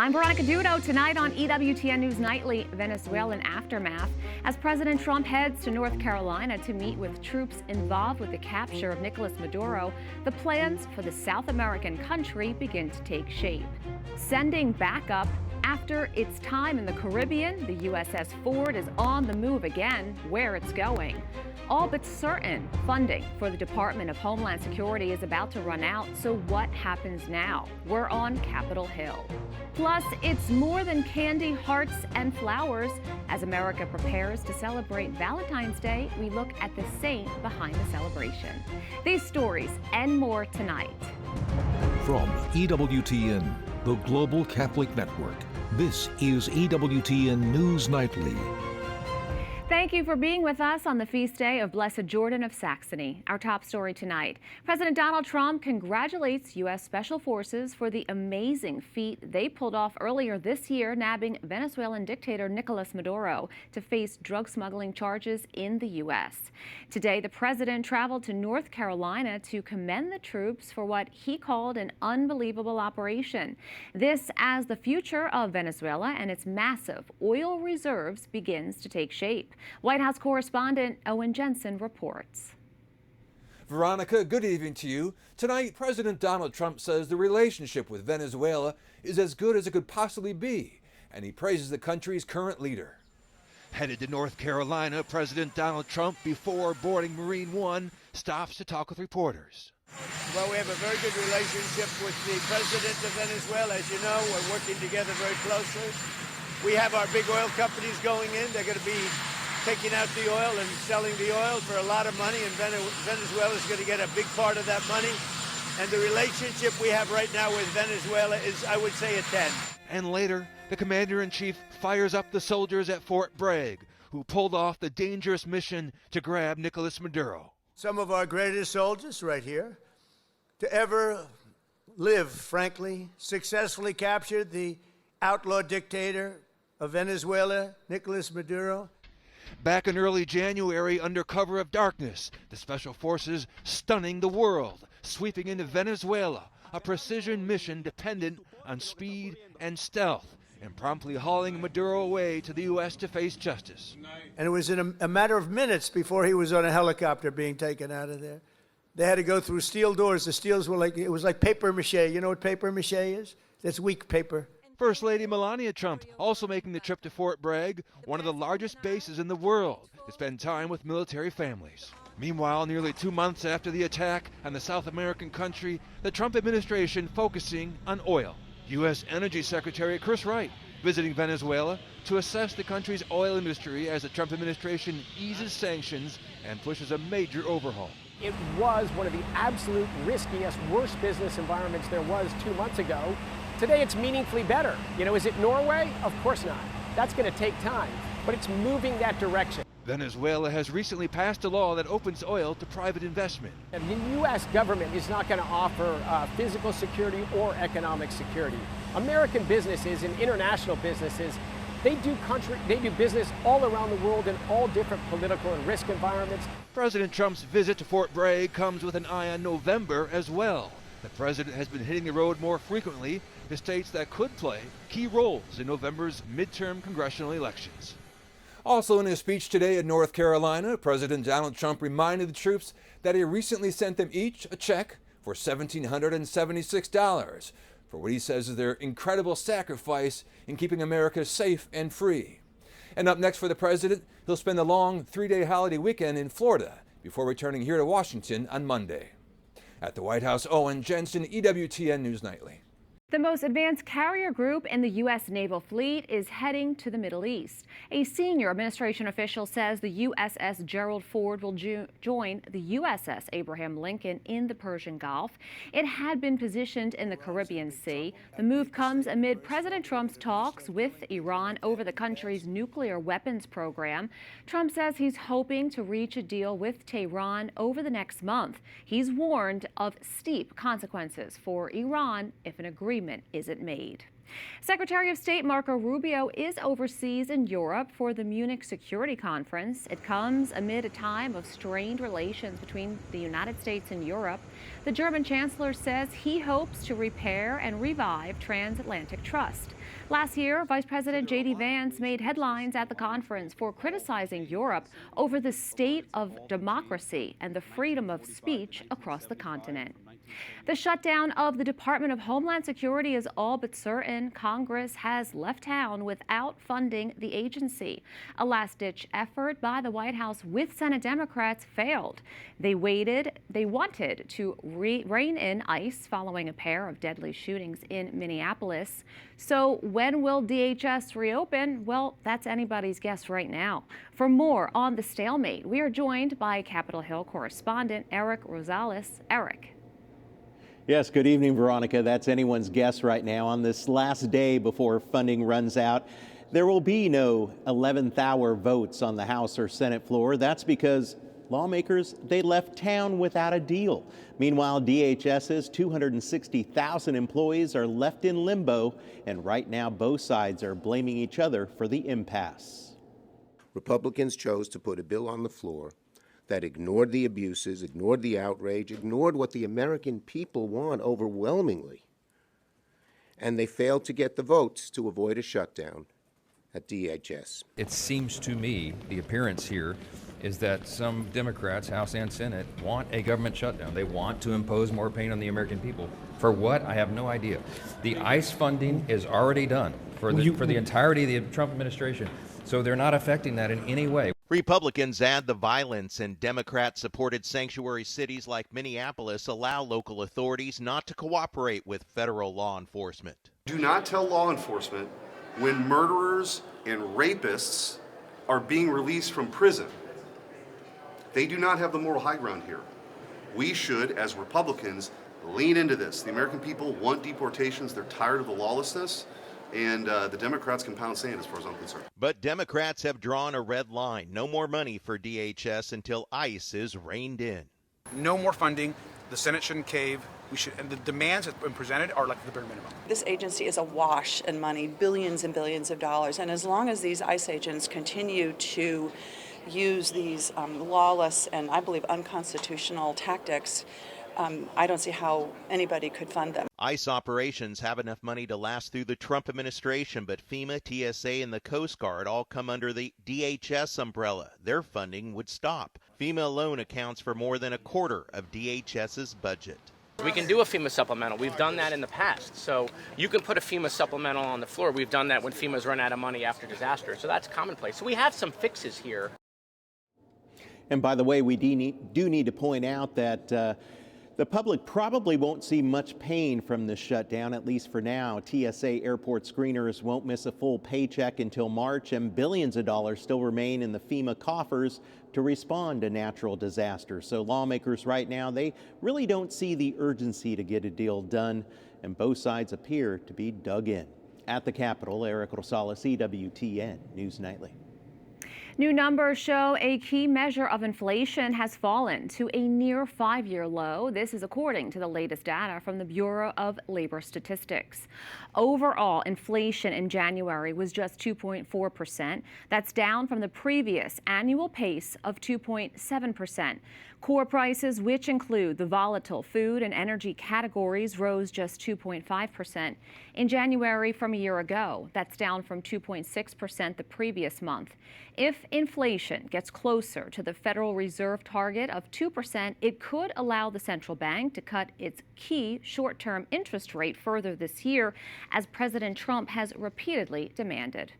I'm Veronica Dudo. Tonight on EWTN News Nightly, Venezuelan aftermath. As President Trump heads to North Carolina to meet with troops involved with the capture of Nicolas Maduro, the plans for the South American country begin to take shape. Sending backup after its time in the Caribbean, the USS Ford is on the move again. Where it's going. All but certain funding for the Department of Homeland Security is about to run out, so what happens now? We're on Capitol Hill. Plus, it's more than candy, hearts, and flowers. As America prepares to celebrate Valentine's Day, we look at the saint behind the celebration. These stories and more tonight. From EWTN, the Global Catholic Network, this is EWTN News Nightly. Thank you for being with us on the feast day of Blessed Jordan of Saxony. Our top story tonight. President Donald Trump congratulates U.S. Special Forces for the amazing feat they pulled off earlier this year, nabbing Venezuelan dictator Nicolas Maduro to face drug smuggling charges in the U.S. Today, the president traveled to North Carolina to commend the troops for what he called an unbelievable operation. This as the future of Venezuela and its massive oil reserves begins to take shape. White House correspondent Owen Jensen reports. Veronica, good evening to you. Tonight, President Donald Trump says the relationship with Venezuela is as good as it could possibly be, and he praises the country's current leader. Headed to North Carolina, President Donald Trump, before boarding Marine One, stops to talk with reporters. Well, we have a very good relationship with the president of Venezuela. As you know, we're working together very closely. We have our big oil companies going in. They're going to be taking out the oil and selling the oil for a lot of money, and Venezuela is going to get a big part of that money. And the relationship we have right now with Venezuela is, I would say, a 10. And later, the commander-in-chief fires up the soldiers at Fort Bragg, who pulled off the dangerous mission to grab Nicolas Maduro. Some of our greatest soldiers right here to ever live, frankly, successfully captured the outlaw dictator of Venezuela, Nicolas Maduro. Back in early January, under cover of darkness, the Special Forces stunning the world, sweeping into Venezuela, a precision mission dependent on speed and stealth, and promptly hauling Maduro away to the U.S. to face justice. And it was in a matter of minutes before he was on a helicopter being taken out of there. They had to go through steel doors. The steels were like, it was like paper mache. You know what paper mache is? That's weak paper. First Lady Melania Trump also making the trip to Fort Bragg, one of the largest bases in the world, to spend time with military families. Meanwhile, nearly 2 months after the attack on the South American country, the Trump administration focusing on oil. U.S. Energy Secretary Chris Wright visiting Venezuela to assess the country's oil industry as the Trump administration eases sanctions and pushes a major overhaul. It was one of the absolute riskiest, worst business environments there was 2 months ago. Today it's meaningfully better. You know, is it Norway? Of course not. That's going to take time, but it's moving that direction. Venezuela has recently passed a law that opens oil to private investment. And the U.S. government is not going to offer physical security or economic security. American businesses and international businesses, they do business all around the world in all different political and risk environments. President Trump's visit to Fort Bragg comes with an eye on November as well. The president has been hitting the road more frequently to states that could play key roles in November's midterm congressional elections. Also in his speech today in North Carolina, President Donald Trump reminded the troops that he recently sent them each a check for $1,776 for what he says is their incredible sacrifice in keeping America safe and free. And up next for the president, he'll spend a long 3-day holiday weekend in Florida before returning here to Washington on Monday. At the White House, Owen Jensen, EWTN News Nightly. The most advanced carrier group in the U.S. Naval Fleet is heading to the Middle East. A senior administration official says the USS Gerald Ford will join the USS Abraham Lincoln in the Persian Gulf. It had been positioned in the Caribbean Sea. The move comes amid President Trump's talks with Iran over the country's nuclear weapons program. Trump says he's hoping to reach a deal with Tehran over the next month. He's warned of steep consequences for Iran if an agreement agreement isn't made. Secretary of State Marco Rubio is overseas in Europe for the Munich Security Conference. It comes amid a time of strained relations between the United States and Europe. The German chancellor says he hopes to repair and revive transatlantic trust. Last year, Vice President J.D. Vance made headlines at the conference for criticizing Europe over the state of democracy and the freedom of speech across the continent. The shutdown of the Department of Homeland Security is all but certain. Congress has left town without funding the agency. A last-ditch effort by the White House with Senate Democrats failed. They wanted to rein in ICE following a pair of deadly shootings in Minneapolis. So when will DHS reopen? Well, that's anybody's guess right now. For more on the stalemate, we are joined by Capitol Hill correspondent Eric Rosales. Eric. Yes, good evening, Veronica. That's anyone's guess right now. On this last day before funding runs out, there will be no 11th hour votes on the House or Senate floor. That's because lawmakers, they left town without a deal. Meanwhile, DHS's 260,000 employees are left in limbo, and right now both sides are blaming each other for the impasse. Republicans chose to put a bill on the floor that ignored the abuses, ignored the outrage, ignored what the American people want overwhelmingly. And they failed to get the votes to avoid a shutdown at DHS. It seems to me the appearance here is that some Democrats, House and Senate, want a government shutdown. They want to impose more pain on the American people. For what? I have no idea. The ICE funding is already done for the entirety of the Trump administration, so they're not affecting that in any way. Republicans add the violence, and Democrat-supported sanctuary cities like Minneapolis allow local authorities not to cooperate with federal law enforcement. Do not tell law enforcement when murderers and rapists are being released from prison. They do not have the moral high ground here. We should, as Republicans, lean into this. The American people want deportations. They're tired of the lawlessness. And the Democrats can pound sand as far as I'm concerned. But Democrats have drawn a red line. No more money for DHS until ICE is reined in. No more funding. The Senate shouldn't cave. And the demands that have been presented are like the bare minimum. This agency is awash in money, billions and billions of dollars. And as long as these ICE agents continue to use these lawless and, I believe, unconstitutional tactics, I don't see how anybody could fund them. ICE operations have enough money to last through the Trump administration, but FEMA, TSA, and the Coast Guard all come under the DHS umbrella. Their funding would stop. FEMA alone accounts for more than a quarter of DHS's budget. We can do a FEMA supplemental. We've done that in the past. So you can put a FEMA supplemental on the floor. We've done that when FEMA's run out of money after disaster. So that's commonplace. So we have some fixes here. And by the way, we do need to point out that the public probably won't see much pain from this shutdown, at least for now. TSA airport screeners won't miss a full paycheck until March, and billions of dollars still remain in the FEMA coffers to respond to natural disasters. So lawmakers right now, they really don't see the urgency to get a deal done, and both sides appear to be dug in. At the Capitol, Eric Rosales, EWTN News Nightly. New numbers show a key measure of inflation has fallen to a near 5-year low. This is according to the latest data from the Bureau of Labor Statistics. Overall, inflation in January was just 2.4%. That's down from the previous annual pace of 2.7%. Core prices, which include the volatile food and energy categories, rose just 2.5% in January from a year ago. That's down from 2.6% the previous month. If inflation gets closer to the Federal Reserve target of 2%, it could allow the central bank to cut its key short-term interest rate further this year, as President Trump has repeatedly demanded.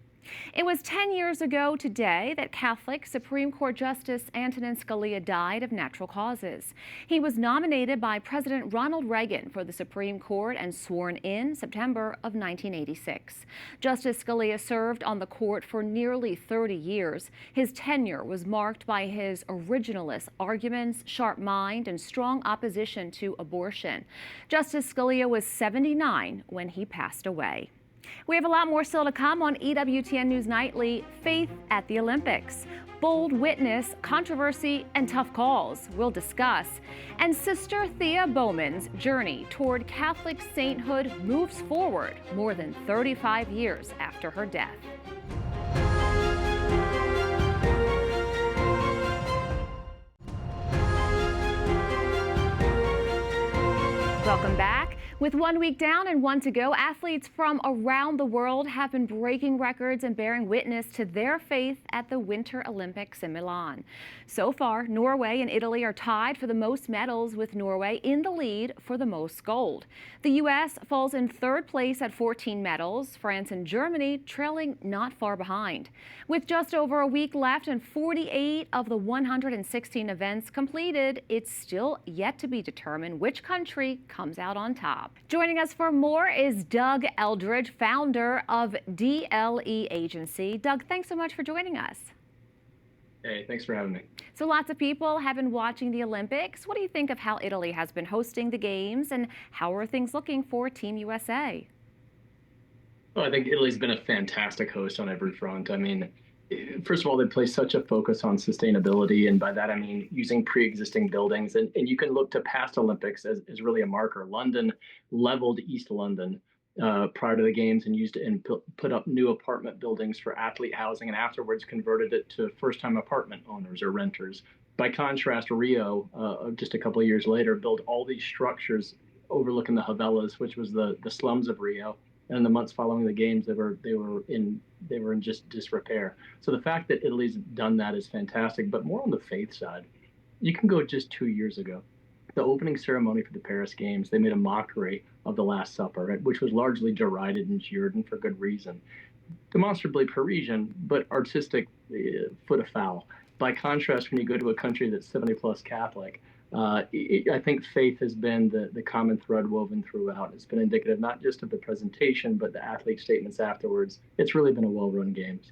It was 10 years ago today that Catholic Supreme Court Justice Antonin Scalia died of natural causes. He was nominated by President Ronald Reagan for the Supreme Court and sworn in September of 1986. Justice Scalia served on the court for nearly 30 years. His tenure was marked by his originalist arguments, sharp mind, and strong opposition to abortion. Justice Scalia was 79 when he passed away. We have a lot more still to come on EWTN News Nightly. Faith at the Olympics. Bold witness, controversy, and tough calls. We'll discuss. And Sister Thea Bowman's journey toward Catholic sainthood moves forward more than 35 years after her death. Welcome back. With 1 week down and 1 to go, athletes from around the world have been breaking records and bearing witness to their faith at the Winter Olympics in Milan. So far, Norway and Italy are tied for the most medals, with Norway in the lead for the most gold. The U.S. falls in third place at 14 medals, France and Germany trailing not far behind. With just over a week left and 48 of the 116 events completed, it's still yet to be determined which country comes out on top. Joining us for more is Doug Eldridge, founder of DLE Agency. Doug, thanks so much for joining us. Hey, thanks for having me. So lots of people have been watching the Olympics. What do you think of how Italy has been hosting the games, and how are things looking for Team USA? Well, I think Italy's been a fantastic host on every front. I mean, first of all, they place such a focus on sustainability, and by that I mean using pre-existing buildings. And you can look to past Olympics as really a marker. London leveled East London prior to the games and used it and put up new apartment buildings for athlete housing, and afterwards converted it to first-time apartment owners or renters. By contrast, Rio, just a couple of years later, built all these structures overlooking the favelas, which was the slums of Rio. And in the months following the games, they were in just disrepair. So the fact that Italy's done that is fantastic. But more on the faith side, you can go just 2 years ago. The opening ceremony for the Paris Games, they made a mockery of the Last Supper, right, which was largely derided and jeered, and for good reason. Demonstrably Parisian, but artistic foot afoul. By contrast, when you go to a country that's 70+ Catholic, I think faith has been the common thread woven throughout. It's been indicative not just of the presentation, but the athlete statements afterwards. It's really been a well-run games.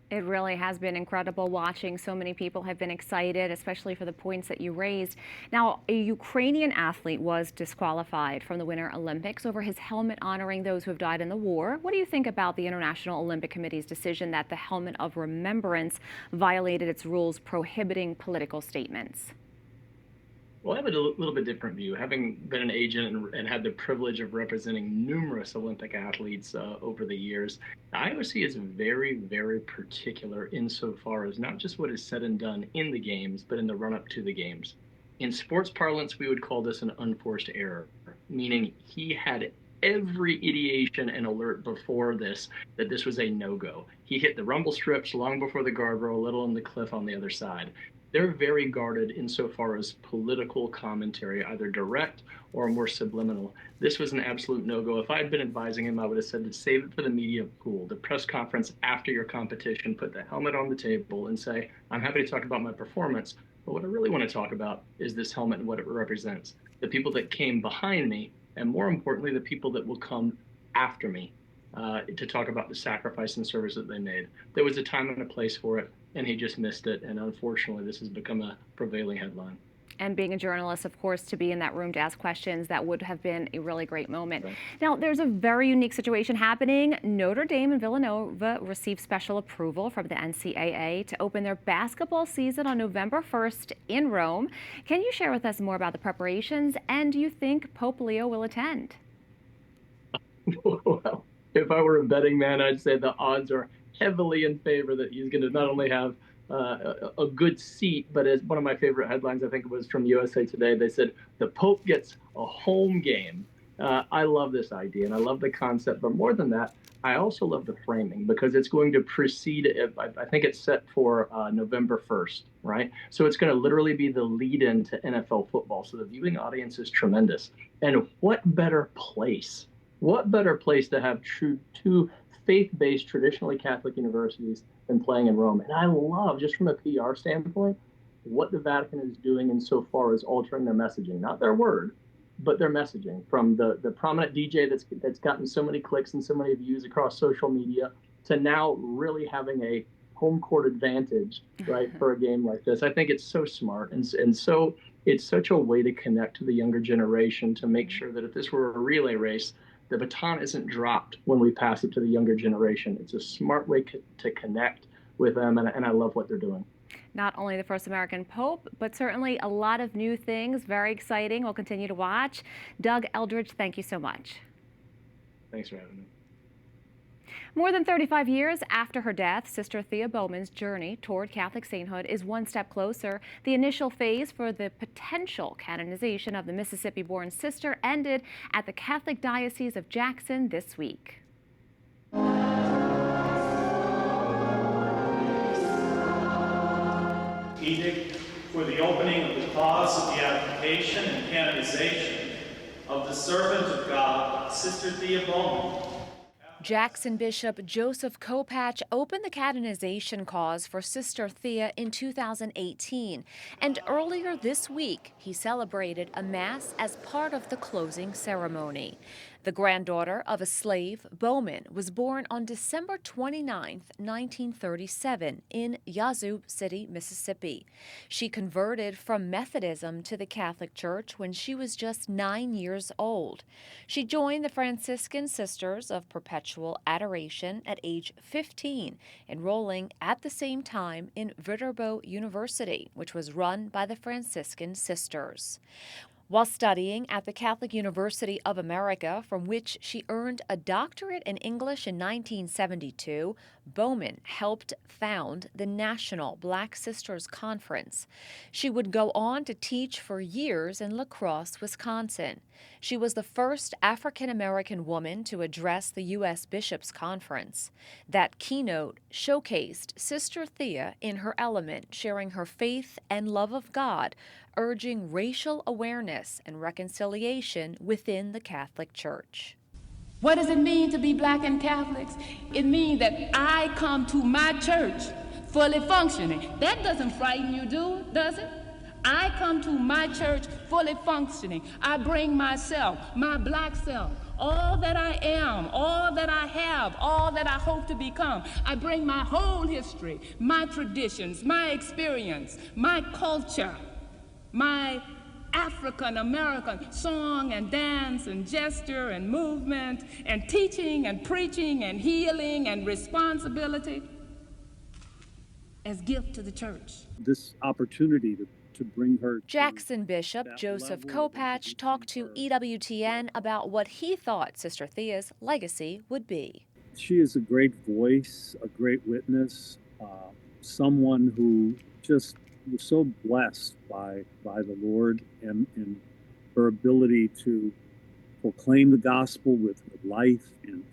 It really has been incredible watching. So many people have been excited, especially for the points that you raised. Now, a Ukrainian athlete was disqualified from the Winter Olympics over his helmet honoring those who have died in the war. What do you think about the International Olympic Committee's decision that the helmet of remembrance violated its rules prohibiting political statements? Well, I have a little bit different view. Having been an agent and had the privilege of representing numerous Olympic athletes over the years, IOC is very, very particular insofar as not just what is said and done in the games, but in the run-up to the games. In sports parlance, we would call this an unforced error, meaning he had every ideation and alert before this that this was a no-go. He hit the rumble strips long before the guardrail, a little on the cliff on the other side. They're very guarded insofar as political commentary, either direct or more subliminal. This was an absolute no-go. If I had been advising him, I would have said to save it for the media pool, the press conference after your competition, put the helmet on the table and say, I'm happy to talk about my performance, but what I really want to talk about is this helmet and what it represents. The people that came behind me, and more importantly, the people that will come after me to talk about the sacrifice and service that they made. There was a time and a place for it, and he just missed it. And unfortunately, this has become a prevailing headline. And being a journalist, of course, to be in that room to ask questions, that would have been a really great moment. Right. Now, there's a very unique situation happening. Notre Dame and Villanova received special approval from the NCAA to open their basketball season on November 1st in Rome. Can you share with us more about the preparations, and do you think Pope Leo will attend? Well, if I were a betting man, I'd say the odds are heavily in favor that he's going to not only have a good seat, but as one of my favorite headlines, I think it was from USA Today, they said the Pope gets a home game. I love this idea and I love the concept, but more than that, I also love the framing because it's going to precede, I think it's set for November 1st, right? So it's going to literally be the lead-in to NFL football. So the viewing audience is tremendous. And what better place to have two faith-based, traditionally Catholic universities than playing in Rome. And I love, just from a PR standpoint, what the Vatican is doing insofar as altering their messaging, not their word, but their messaging, from the prominent DJ that's gotten so many clicks and so many views across social media to now really having a home court advantage, right, for a game like this. I think it's so smart, and so it's such a way to connect to the younger generation, to make sure that if this were a relay race, the baton isn't dropped when we pass it to the younger generation. It's a smart way to connect with them, and I love what they're doing. Not only the first American Pope, but certainly a lot of new things. Very exciting. We'll continue to watch. Doug Eldridge, thank you so much. Thanks for having me. More than 35 years after her death, Sister Thea Bowman's journey toward Catholic sainthood is one step closer. The initial phase for the potential canonization of the Mississippi-born sister ended at the Catholic Diocese of Jackson this week. Edict for the opening of the cause of the application and canonization of the servant of God, Sister Thea Bowman. Jackson Bishop Joseph Kopach opened the canonization cause for Sister Thea in 2018, and earlier this week he celebrated a mass as part of the closing ceremony. The granddaughter of a slave, Bowman, was born on December 29, 1937 in Yazoo City, Mississippi. She converted from Methodism to the Catholic Church when she was just 9 years old. She joined the Franciscan Sisters of Perpetual Adoration at age 15, enrolling at the same time in Viterbo University, which was run by the Franciscan Sisters. While studying at the Catholic University of America, from which she earned a doctorate in English in 1972, Bowman helped found the National Black Sisters Conference. She would go on to teach for years in La Crosse, Wisconsin. She was the first African-American woman to address the U.S. Bishops' Conference. That keynote showcased Sister Thea in her element, sharing her faith and love of God, urging racial awareness and reconciliation within the Catholic Church. What does it mean to be black and Catholics? It means that I come to my church fully functioning. That doesn't frighten you, does it? I come to my church fully functioning. I bring myself, my black self, all that I am, all that I have, all that I hope to become. I bring my whole history, my traditions, my experience, my culture, my African-American song and dance and gesture and movement and teaching and preaching and healing and responsibility as gift to the church. This opportunity to bring her Jackson Bishop Joseph Kopach talked to EWTN about what he thought Sister Thea's legacy would be. She is a great voice, a great witness, someone who just was so blessed by the Lord and her ability to proclaim the gospel with life and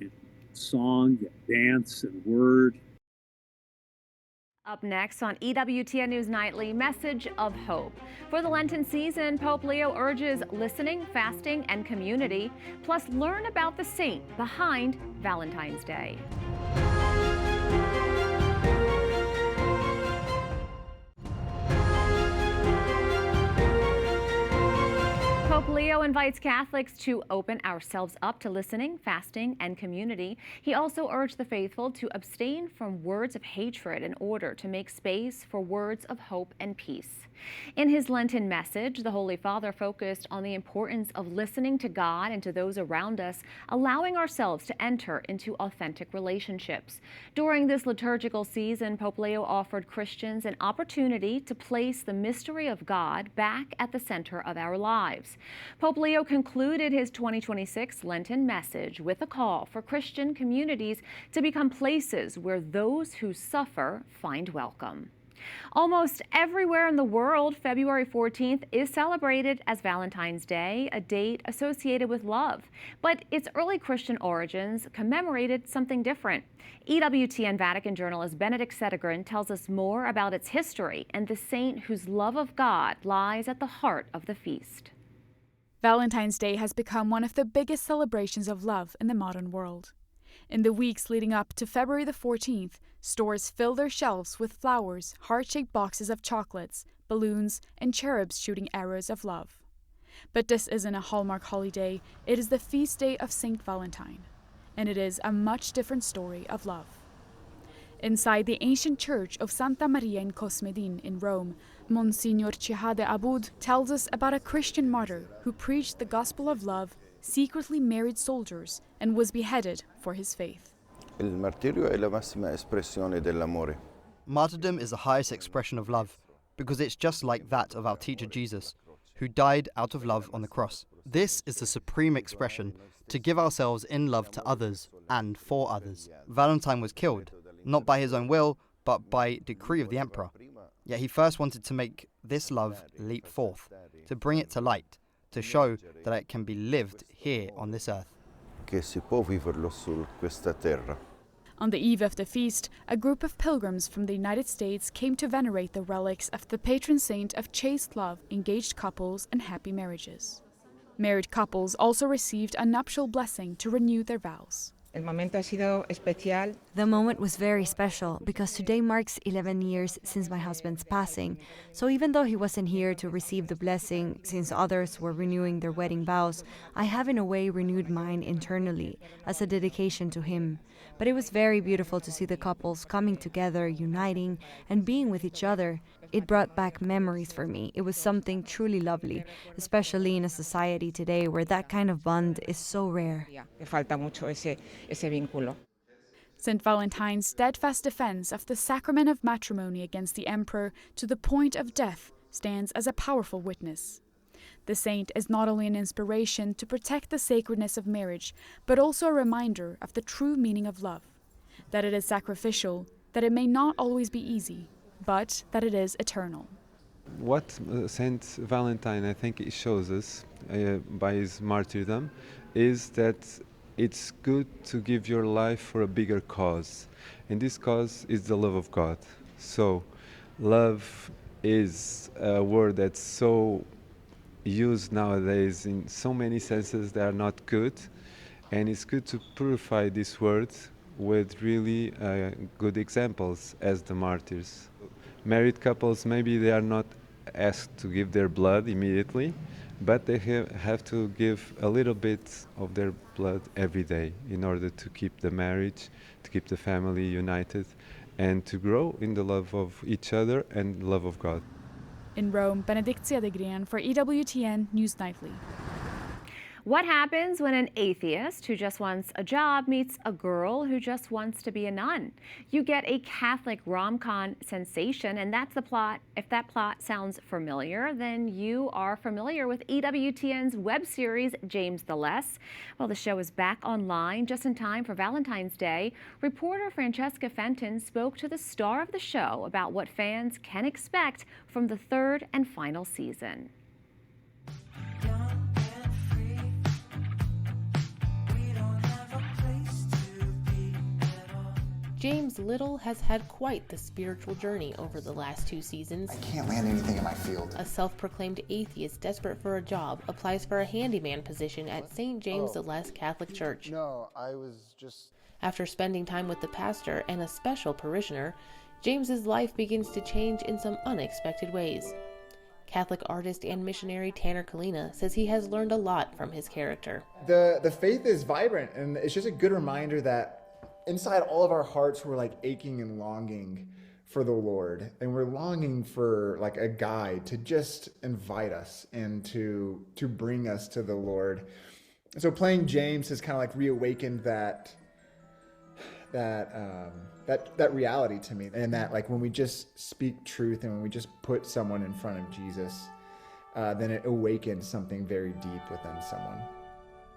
song and dance and word. Up next on EWTN News Nightly, message of hope. For the Lenten season, Pope Leo urges listening, fasting, and community. Plus, learn about the saint behind Valentine's Day. Pope Leo invites Catholics to open ourselves up to listening, fasting, and community. He also urged the faithful to abstain from words of hatred in order to make space for words of hope and peace. In his Lenten message, the Holy Father focused on the importance of listening to God and to those around us, allowing ourselves to enter into authentic relationships. During this liturgical season, Pope Leo offered Christians an opportunity to place the mystery of God back at the center of our lives. Pope Leo concluded his 2026 Lenten message with a call for Christian communities to become places where those who suffer find welcome. Almost everywhere in the world, February 14th is celebrated as Valentine's Day, a date associated with love. But its early Christian origins commemorated something different. EWTN Vatican journalist Benedict Settigren tells us more about its history and the saint whose love of God lies at the heart of the feast. Valentine's Day has become one of the biggest celebrations of love in the modern world. In the weeks leading up to February the 14th, stores fill their shelves with flowers, heart-shaped boxes of chocolates, balloons, and cherubs shooting arrows of love. But this isn't a Hallmark holiday, it is the feast day of Saint Valentine, and it is a much different story of love. Inside the ancient church of Santa Maria in Cosmedin in Rome, Monsignor Cihade Abud tells us about a Christian martyr who preached the gospel of love secretly married soldiers and was beheaded for his faith. Il martirio è la massima espressione dell'amore. Martyrdom is the highest expression of love, because it's just like that of our teacher Jesus, who died out of love on the cross. This is the supreme expression, to give ourselves in love to others and for others. Valentine was killed, not by his own will, but by decree of the emperor. Yet he first wanted to make this love leap forth, to bring it to light, to show that it can be lived here on this earth. Che si può viverlo su questa terra. On the eve of the feast, a group of pilgrims from the United States came to venerate the relics of the patron saint of chaste love, engaged couples, and happy marriages. Married couples also received a nuptial blessing to renew their vows. El momento ha sido especial. The moment was very special because today marks 11 years since my husband's passing. So even though he wasn't here to receive the blessing, since others were renewing their wedding vows, I have in a way renewed mine internally as a dedication to him. But it was very beautiful to see the couples coming together, uniting, and being with each other. It brought back memories for me. It was something truly lovely, especially in a society today where that kind of bond is so rare. Falta mucho ese vínculo. St. Valentine's steadfast defense of the sacrament of matrimony against the emperor to the point of death stands as a powerful witness. The saint is not only an inspiration to protect the sacredness of marriage, but also a reminder of the true meaning of love, that it is sacrificial, that it may not always be easy, but that it is eternal. What Saint Valentine, I think, shows us by his martyrdom is that it's good to give your life for a bigger cause, and this cause is the love of God. So love is a word that's so used nowadays in so many senses that are not good, and it's good to purify this word with really good examples as the martyrs. Married couples, maybe they are not asked to give their blood immediately, but they have to give a little bit of their blood every day in order to keep the marriage, to keep the family united, and to grow in the love of each other and the love of God. In Rome, Benedictia de Grian for EWTN News Nightly. What happens when an atheist who just wants a job meets a girl who just wants to be a nun? You get a Catholic rom-com sensation, and that's the plot. If that plot sounds familiar, then you are familiar with EWTN's web series, James the Less. Well, the show is back online just in time for Valentine's Day. Reporter Francesca Fenton spoke to the star of the show about what fans can expect from the third and final season. James Little has had quite the spiritual journey over the last 2 seasons. I can't land anything in my field. A self-proclaimed atheist desperate for a job applies for a handyman position at St. James the Less Catholic Church. No, I was just... After spending time with the pastor and a special parishioner, James's life begins to change in some unexpected ways. Catholic artist and missionary Tanner Kalina says he has learned a lot from his character. The faith is vibrant, and it's just a good reminder that inside all of our hearts, we're like aching and longing for the Lord, and we're longing for like a guide to just invite us and to bring us to the Lord. So playing James has kind of like reawakened that reality to me, and that like when we just speak truth and when we just put someone in front of Jesus, then it awakens something very deep within someone.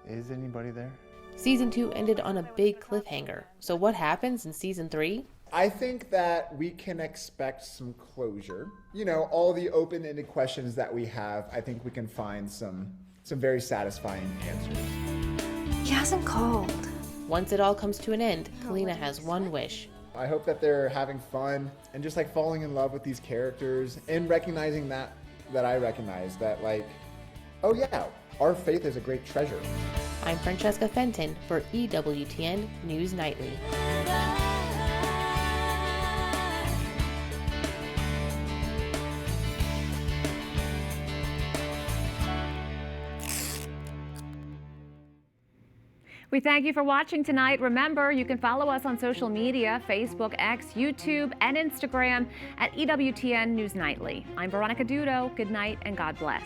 Is anybody there? Season 2 ended on a big cliffhanger. So what happens in Season 3? I think that we can expect some closure. You know, all the open-ended questions that we have, I think we can find some very satisfying answers. He hasn't called. Once it all comes to an end, Kalina has one wish. I hope that they're having fun and just like falling in love with these characters and recognizing that I recognize that, like, oh yeah, our faith is a great treasure. I'm Francesca Fenton for EWTN News Nightly. We thank you for watching tonight. Remember, you can follow us on social media, Facebook, X, YouTube, and Instagram at EWTN News Nightly. I'm Veronica Dudo. Good night and God bless.